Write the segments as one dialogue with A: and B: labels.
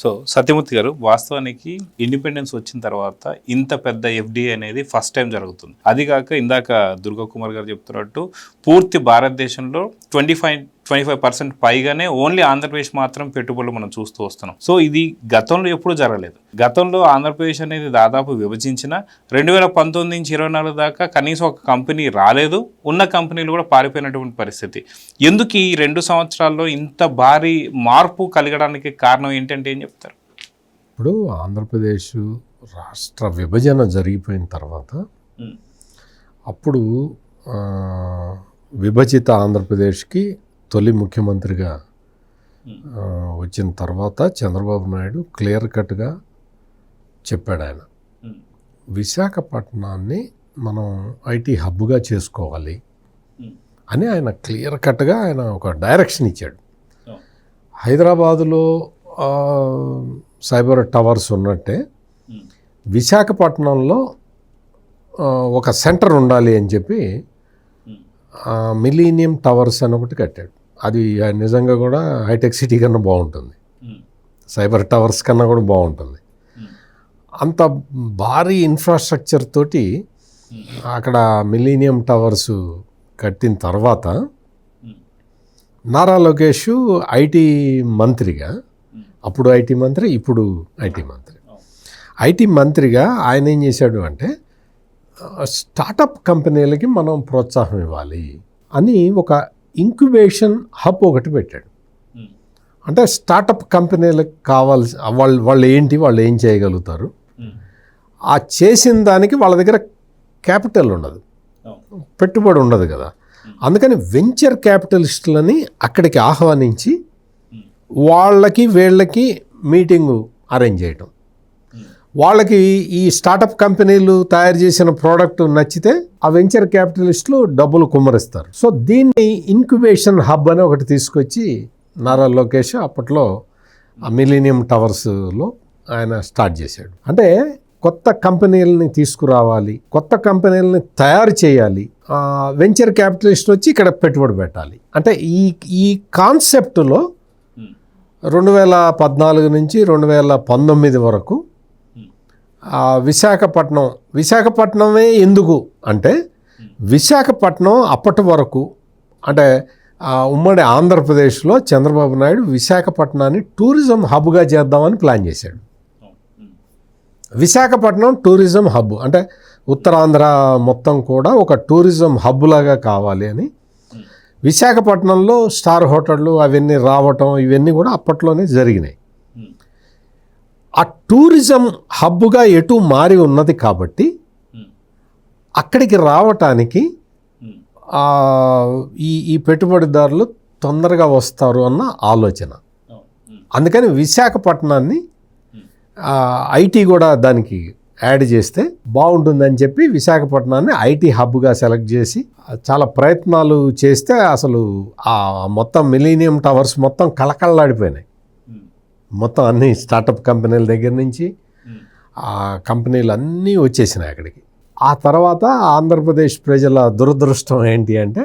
A: So Satyamurthy గారు, వాస్తవానికి independence వచ్చిన తర్వాత ఇంత పెద్ద ఎఫ్డిఐ అనేది ఫస్ట్ టైం జరుగుతుంది. అది కాక ఇందాక దుర్గా కుమార్ గారు చెప్తున్నట్టు పూర్తి భారతదేశంలో 25% పైగానే ఓన్లీ ఆంధ్రప్రదేశ్ మాత్రం పెట్టుబడులు మనం చూస్తూ వస్తున్నాం. సో ఇది గతంలో ఎప్పుడూ జరగలేదు. గతంలో ఆంధ్రప్రదేశ్ అనేది దాదాపు విభజించిన 2019 నుంచి 24 దాకా కనీసం ఒక కంపెనీ రాలేదు. ఉన్న కంపెనీలు కూడా పారిపోయినటువంటి పరిస్థితి. ఎందుకు ఈ 2 సంవత్సరాల్లో ఇంత భారీ మార్పు కలగడానికి కారణం ఏంటంటే ఏం చెప్తారు?
B: ఇప్పుడు ఆంధ్రప్రదేశ్ రాష్ట్ర విభజన జరిగిపోయిన తర్వాత అప్పుడు విభజిత ఆంధ్రప్రదేశ్కి తొలి ముఖ్యమంత్రిగా వచ్చిన తర్వాత చంద్రబాబు నాయుడు క్లియర్ కట్గా చెప్పాడు. ఆయన విశాఖపట్నాన్ని మనం ఐటీ హబ్గా చేసుకోవాలి అని ఆయన క్లియర్ కట్గా ఆయన ఒక డైరెక్షన్ ఇచ్చాడు. హైదరాబాదులో సైబర్ టవర్స్ ఉన్నట్టే విశాఖపట్నంలో ఒక సెంటర్ ఉండాలి అని చెప్పి మిలీనియం టవర్స్ అని ఒకటి కట్టాడు. అది నిజంగా కూడా హైటెక్ సిటీ కన్నా బాగుంటుంది, సైబర్ టవర్స్ కన్నా కూడా బాగుంటుంది. అంత భారీ ఇన్ఫ్రాస్ట్రక్చర్ తోటి అక్కడ మిలీనియం టవర్స్ కట్టిన తర్వాత నారా లోకేష్ ఐటీ మంత్రిగా, అప్పుడు ఐటీ మంత్రి, ఇప్పుడు ఐటీ మంత్రిగా ఆయన ఏం చేశాడు అంటే స్టార్టప్ కంపెనీలకి మనం ప్రోత్సాహం ఇవ్వాలి అని ఒక ఇంక్యుబేషన్ హబ్ ఒకటి పెట్టాడు. అంటే స్టార్టప్ కంపెనీలకు కావాల్సి వాళ్ళు ఏం చేయగలుగుతారు, ఆ చేసిన దానికి వాళ్ళ దగ్గర క్యాపిటల్ ఉండదు, పెట్టుబడి ఉండదు కదా. అందుకని వెంచర్ క్యాపిటలిస్టులని అక్కడికి ఆహ్వానించి వీళ్ళకి మీటింగు అరేంజ్ చేయటం. వాళ్ళకి ఈ స్టార్టప్ కంపెనీలు తయారు చేసిన ప్రోడక్ట్ నచ్చితే ఆ వెంచర్ క్యాపిటలిస్టులు డబ్బులు కుమ్మరిస్తారు. సో దీన్ని ఇంక్యుబేషన్ హబ్ అని ఒకటి తీసుకొచ్చి నారా లోకేష్ అప్పట్లో ఆ మిలీనియం టవర్స్లో ఆయన స్టార్ట్ చేశాడు. అంటే కొత్త కంపెనీలని తీసుకురావాలి, కొత్త కంపెనీలని తయారు చేయాలి, వెంచర్ క్యాపిటలిస్ట్ వచ్చి ఇక్కడ పెట్టుబడి పెట్టాలి. అంటే ఈ కాన్సెప్ట్లో 2014 నుంచి 2019 వరకు విశాఖపట్నమే ఎందుకు అంటే విశాఖపట్నం అప్పటి వరకు అంటే ఉమ్మడి ఆంధ్రప్రదేశ్లో చంద్రబాబు నాయుడు విశాఖపట్నాన్ని టూరిజం హబ్గా చేద్దామని ప్లాన్ చేశాడు. విశాఖపట్నం టూరిజం హబ్ అంటే ఉత్తరాంధ్ర మొత్తం కూడా ఒక టూరిజం హబ్ లాగా కావాలి అని విశాఖపట్నంలో స్టార్ హోటళ్ళు అవన్నీ రావటం ఇవన్నీ కూడా అప్పట్లోనే జరిగినాయి. ఆ టూరిజం హబ్గా ఎటు మారి ఉన్నది కాబట్టి అక్కడికి రావటానికి ఈ పెట్టుబడిదారులు తొందరగా వస్తారు అన్న ఆలోచన. అందుకని విశాఖపట్నాన్ని ఐటీ కూడా దానికి యాడ్ చేస్తే బాగుంటుందని చెప్పి విశాఖపట్నాన్ని ఐటీ హబ్గా సెలెక్ట్ చేసి చాలా ప్రయత్నాలు చేస్తే అసలు ఆ మొత్తం మిలీనియం టవర్స్ మొత్తం కళకళలాడిపోయినాయి. మొత్తం అన్ని స్టార్టప్ కంపెనీల దగ్గర నుంచి ఆ కంపెనీలు అన్నీ వచ్చేసినాయి అక్కడికి. ఆ తర్వాత ఆంధ్రప్రదేశ్ ప్రజల దురదృష్టం ఏంటి అంటే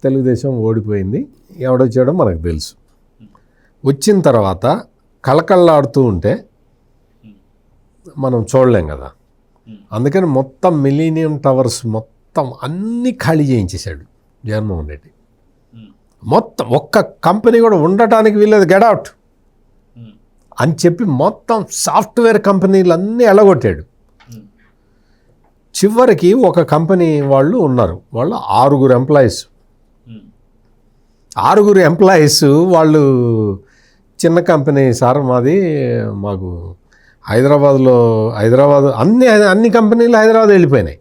B: తెలుగుదేశం ఓడిపోయింది. ఎవడొచ్చాడో మనకు తెలుసు. వచ్చిన తర్వాత కళకళలాడుతూ ఉంటే మనం చూడలేం కదా. అందుకని మొత్తం మిలీనియం టవర్స్ మొత్తం అన్నీ ఖాళీ చేయించేశాడు జగన్మోహన్ రెడ్డి. మొత్తం ఒక్క కంపెనీ కూడా ఉండటానికి వీలేదు, గెట్ అవుట్ అని చెప్పి మొత్తం సాఫ్ట్వేర్ కంపెనీలు అన్నీ ఎలగొట్టాడు. చివరికి ఒక కంపెనీ వాళ్ళు ఉన్నారు, వాళ్ళు 6 ఎంప్లాయీస్. 6 ఎంప్లాయీస్ వాళ్ళు చిన్న కంపెనీ సార్ మాది, మాకు హైదరాబాద్ అన్ని కంపెనీలు హైదరాబాద్ వెళ్ళిపోయినాయి.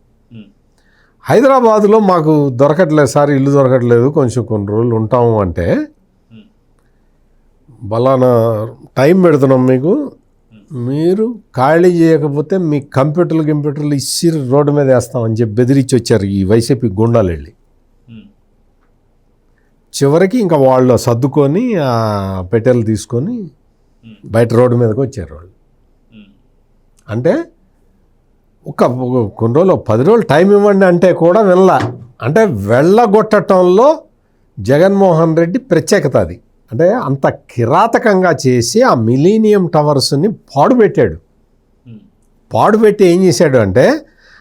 B: హైదరాబాద్లో మాకు దొరకట్లేదు సార్, ఇల్లు దొరకట్లేదు, కొంచెం కొన్ని రోజులు ఉంటాము అంటే బలానా టైం పెడుతున్నాం మీకు, మీరు ఖాళీ చేయకపోతే మీ కంప్యూటర్లు ఇచ్చి రోడ్డు మీద వేస్తామని చెప్పి బెదిరించి వచ్చారు ఈ వైసీపీ గుండాలు వెళ్ళి. చివరికి ఇంకా వాళ్ళు సర్దుకొని ఆ పెట్టెలు తీసుకొని బయట రోడ్డు మీదకి వచ్చారు వాళ్ళు. అంటే కొన్ని రోజులు 10 రోజులు టైం ఇవ్వండి అంటే కూడా వెళ్ళగొట్టడంలో జగన్మోహన్ రెడ్డి ప్రత్యేకత అది. అంటే అంత కిరాతకంగా చేసి ఆ మిలీనియం టవర్స్ని పాడుపెట్టాడు. పాడుపెట్టి ఏం చేశాడు అంటే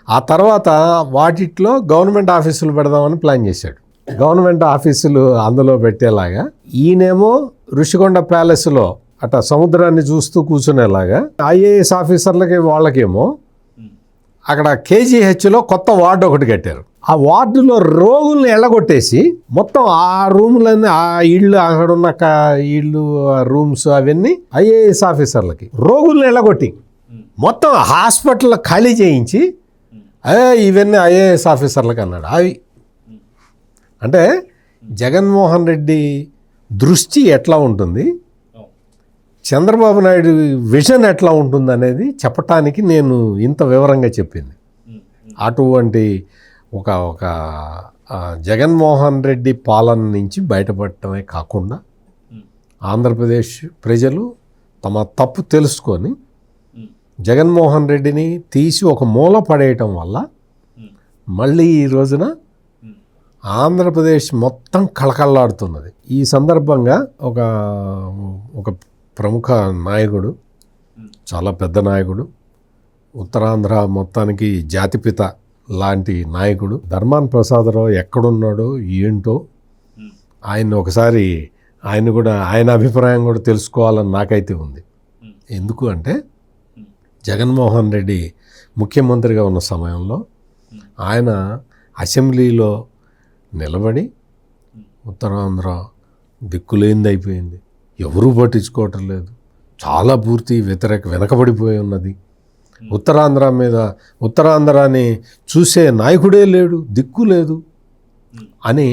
B: ఆ తర్వాత వాటిట్లో గవర్నమెంట్ ఆఫీసులు పెడదామని ప్లాన్ చేశాడు. గవర్నమెంట్ ఆఫీసులు అందులో పెట్టేలాగా ఈయనేమో ఋషికొండ ప్యాలెస్లో అట్లా సముద్రాన్ని చూస్తూ కూర్చునేలాగా ఐఏఎస్ ఆఫీసర్లకి వాళ్ళకేమో అక్కడ కేజీహెచ్లో కొత్త వార్డు ఒకటి కట్టారు. ఆ వార్డులో రోగుల్ని ఎళ్ళగొట్టేసి మొత్తం ఆ రూములన్నీ ఆ ఇళ్ళు అక్కడ ఉన్న ఇళ్ళు రూమ్స్ అవన్నీ ఐఏఎస్ ఆఫీసర్లకి రోగుల్ని ఎళ్ళగొట్టి మొత్తం హాస్పిటల్ ఖాళీ చేయించి ఇవన్నీ ఐఏఎస్ ఆఫీసర్లకు అన్నాడు. అవి అంటే జగన్మోహన్ రెడ్డి దృష్టి ఎట్లా ఉంటుంది, చంద్రబాబు నాయుడు విజన్ ఎట్లా ఉంటుంది అనేది చెప్పటానికి నేను ఇంత వివరంగా చెప్పింది. అటువంటి ఒక ఒక జగన్మోహన్ రెడ్డి పాలన నుంచి బయటపడటమే కాకుండా ఆంధ్రప్రదేశ్ ప్రజలు తమ తప్పు తెలుసుకొని జగన్మోహన్ రెడ్డిని తీసి ఒక మూల పడేయటం వల్ల మళ్ళీ ఈ రోజున ఆంధ్రప్రదేశ్ మొత్తం కళకళలాడుతున్నది. ఈ సందర్భంగా ఒక ప్రముఖ నాయకుడు, చాలా పెద్ద నాయకుడు, ఉత్తరాంధ్ర మొత్తానికి జాతిపిత లాంటి నాయకుడు ధర్మాన ప్రసాదరావు ఎక్కడున్నాడో ఏంటో ఆయన ఒకసారి ఆయన అభిప్రాయం కూడా తెలుసుకోవాలని నాకైతే ఉంది. ఎందుకు అంటే జగన్మోహన్ రెడ్డి ముఖ్యమంత్రిగా ఉన్న సమయంలో ఆయన అసెంబ్లీలో నిలబడి ఉత్తరాంధ్ర దిక్కులేనిది అయిపోయింది, ఎవరూ పట్టించుకోవటం లేదు, చాలా పూర్తి వెనకబడిపోయి ఉన్నది, ఉత్తరాంధ్రాని చూసే నాయకుడే లేడు, దిక్కు లేదు అని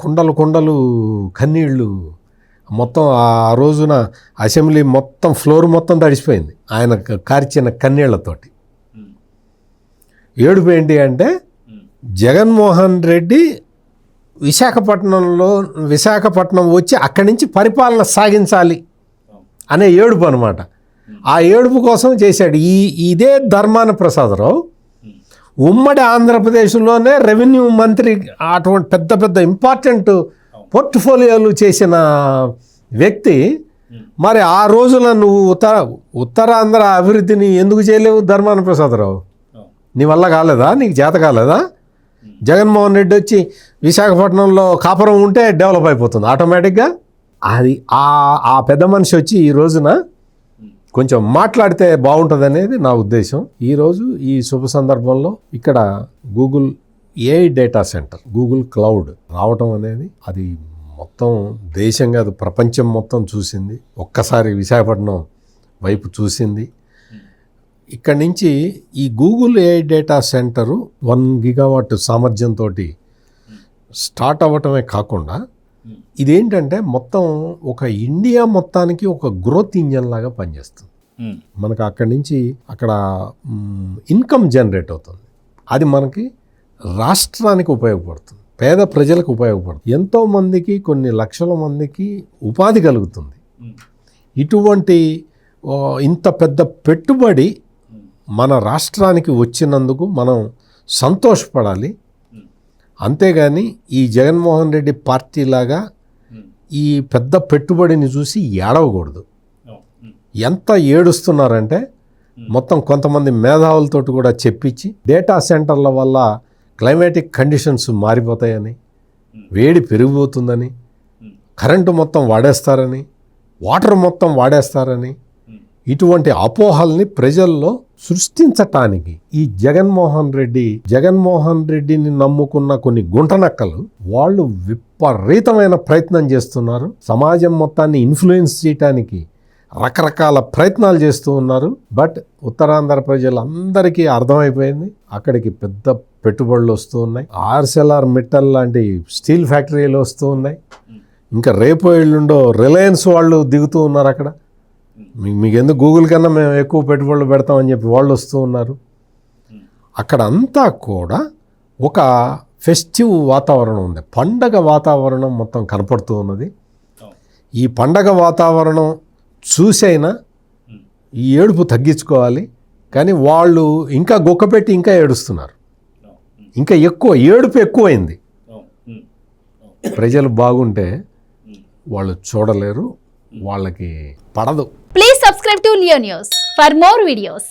B: కుండలు కన్నీళ్ళు మొత్తం ఆ రోజున అసెంబ్లీ మొత్తం ఫ్లోర్ మొత్తం తడిసిపోయింది ఆయన కార్చిన కన్నీళ్లతోటి. ఏడుపు ఏంటి అంటే జగన్మోహన్ రెడ్డి విశాఖపట్నం వచ్చి అక్కడి నుంచి పరిపాలన సాగించాలి అనే ఏడుపు అనమాట. ఆ ఏడుపు కోసం చేశాడు. ఇదే ధర్మాన ప్రసాదరావు ఉమ్మడి ఆంధ్రప్రదేశ్లోనే రెవెన్యూ మంత్రి, అటువంటి పెద్ద పెద్ద ఇంపార్టెంట్ పోర్ట్ఫోలియోలు చేసిన వ్యక్తి. మరి ఆ రోజున నువ్వు ఉత్తరాంధ్ర అభివృద్ధిని ఎందుకు చేయలేవు ధర్మాన ప్రసాదరావు? నీ వల్ల కాలేదా? నీకు చేత కాలేదా? జగన్మోహన్ రెడ్డి వచ్చి విశాఖపట్నంలో కాపురం ఉంటే డెవలప్ అయిపోతుంది ఆటోమేటిక్గా. అది ఆ పెద్ద మనిషి వచ్చి ఈ రోజున కొంచెం మాట్లాడితే బాగుంటుంది అనేది నా ఉద్దేశం. ఈరోజు ఈ శుభ సందర్భంలో ఇక్కడ Google AI data centre, Google cloud రావటం అనేది అది మొత్తం దేశం కాదు ప్రపంచం మొత్తం చూసింది. ఒక్కసారి విశాఖపట్నం వైపు చూసింది. ఇక్కడి నుంచి ఈ Google AI data centre 1 gigawatt సామర్థ్యంతో స్టార్ట్ అవ్వటమే కాకుండా ఇదేంటంటే మొత్తం ఒక ఇండియా మొత్తానికి ఒక గ్రోత్ ఇంజన్ లాగా పనిచేస్తుంది. మనకు అక్కడి నుంచి అక్కడ ఇన్కమ్ జనరేట్ అవుతుంది. అది మనకి రాష్ట్రానికి ఉపయోగపడుతుంది, పేద ప్రజలకు ఉపయోగపడుతుంది, ఎంతోమందికి కొన్ని లక్షల మందికి ఉపాధి కలుగుతుంది. ఇటువంటి ఇంత పెద్ద పెట్టుబడి మన రాష్ట్రానికి వచ్చినందుకు మనం సంతోషపడాలి. అంతేగాని ఈ జగన్మోహన్ రెడ్డి పార్టీ లాగా ఈ పెద్ద పెట్టుబడిని చూసి ఏడవకూడదు. ఎంత ఏడుస్తున్నారంటే మొత్తం కొంతమంది మేధావులతో కూడా చెప్పించి డేటా సెంటర్ల వల్ల క్లైమాటిక్ కండిషన్స్ మారిపోతాయని, వేడి పెరిగిపోతుందని, కరెంటు మొత్తం వాడేస్తారని, వాటర్ మొత్తం వాడేస్తారని, ఇటువంటి అపోహల్ని ప్రజల్లో సృష్టించటానికి ఈ జగన్మోహన్ రెడ్డిని నమ్ముకున్న కొన్ని గుంటనక్కలు వాళ్ళు విపరీతమైన ప్రయత్నం చేస్తున్నారు. సమాజం మొత్తాన్ని ఇన్ఫ్లుయెన్స్ చేయటానికి రకరకాల ప్రయత్నాలు చేస్తూ ఉన్నారు. బట్ ఉత్తరాంధ్ర ప్రజలందరికీ అర్థమైపోయింది, అక్కడికి పెద్ద పెట్టుబడులు వస్తూ ఉన్నాయి. ఆర్సెల్ఆర్ మిట్టల్ లాంటి స్టీల్ ఫ్యాక్టరీలు వస్తూ ఉన్నాయి. ఇంకా రేపో ఎల్లుండో రిలయన్స్ వాళ్ళు దిగుతూ ఉన్నారు అక్కడ. మీకు ఎందుకు గూగుల్ కన్నా మేము ఎక్కువ పెట్టుబడులు పెడతామని చెప్పి వాళ్ళు వస్తూ ఉన్నారు. అక్కడ అంతా కూడా ఒక ఫెస్టివ్ వాతావరణం ఉంది, పండగ వాతావరణం మొత్తం కనపడుతూ ఉన్నది. ఈ పండగ వాతావరణం చూసైనా ఈ ఏడుపు తగ్గించుకోవాలి. కానీ వాళ్ళు ఇంకా గొక్కపెట్టి ఇంకా ఏడుస్తున్నారు, ఇంకా ఎక్కువ ఏడుపు ఎక్కువైంది. ప్రజలు బాగుంటే వాళ్ళు చూడలేరు, వాళ్ళకి పడదు.
C: Please subscribe to Leo News for more videos.